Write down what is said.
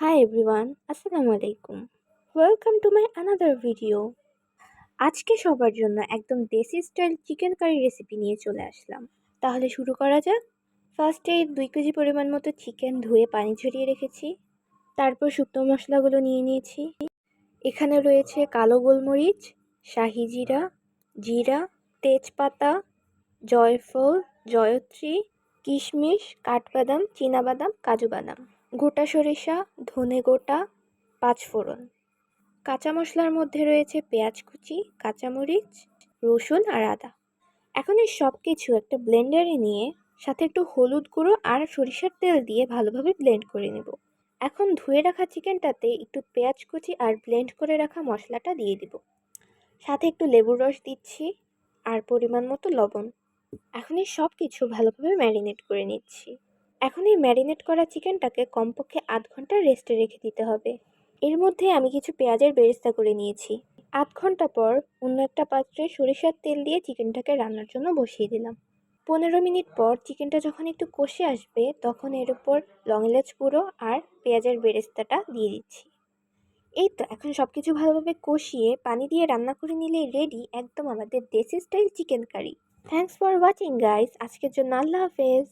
Hi everyone, Assalamu alaikum. Welcome to my another video. আজকে সবার জন্য একদম দেশি স্টাইল চিকেন কারি রেসিপি নিয়ে চলে আসলাম। তাহলে শুরু করা যাক। ফার্স্টে 2 কেজি পরিমাণ মতো চিকেন ধুয়ে পানি ঝরিয়ে রেখেছি। তারপর শুকনো মশলাগুলো নিয়ে নিয়েছি। এখানে রয়েছে কালো গোলমরিচ, শাহি জিরা, জিরা, তেজপাতা, জয়ফল, জয়ত্রী, কিশমিশ, কাঠবাদাম, চীনাবাদাম, কাজু বাদাম, গোটা সরিষা, ধনে গোটা, পাঁচফোড়ন। কাঁচা মশলার মধ্যে রয়েছে পেঁয়াজ কুচি, কাঁচামরিচ, রসুন আর আদা। এখন এই সব কিছু একটা ব্লেন্ডারে নিয়ে সাথে একটু হলুদ গুঁড়ো আর সরিষার তেল দিয়ে ভালোভাবে ব্লেন্ড করে নেব। এখন ধুয়ে রাখা চিকেনটাতে একটু পেঁয়াজ কুচি আর ব্লেন্ড করে রাখা মশলাটা দিয়ে দিব। সাথে একটু লেবুর রস দিচ্ছি আর পরিমাণ মতো লবণ। এখন এই সব কিছু ভালোভাবে ম্যারিনেট করে নিচ্ছি। এখন এই ম্যারিনেট করা চিকেনটাকে কমপক্ষে 8 ঘন্টা রেস্টে রেখে দিতে হবে। এর মধ্যে আমি কিছু পেঁয়াজের বেরেস্তা করে নিয়েছি। 8 ঘন্টা পর অন্য একটা পাত্রে সরিষার তেল দিয়ে চিকেনটাকে রান্নার জন্য বসিয়ে দিলাম। 15 মিনিট পর চিকেনটা যখন একটু কষে আসবে তখন এর উপর লং এলাচ গুঁড়ো আর পেঁয়াজের বেরেস্তাটা দিয়ে দিচ্ছি। এই তো এখন সব কিছু ভালোভাবে কষিয়ে পানি দিয়ে রান্না করে নিলেই রেডি একদম আমাদের দেশি style chicken curry. Thanks for watching guys. আজকের জন্য আল্লাহ হাফেজ।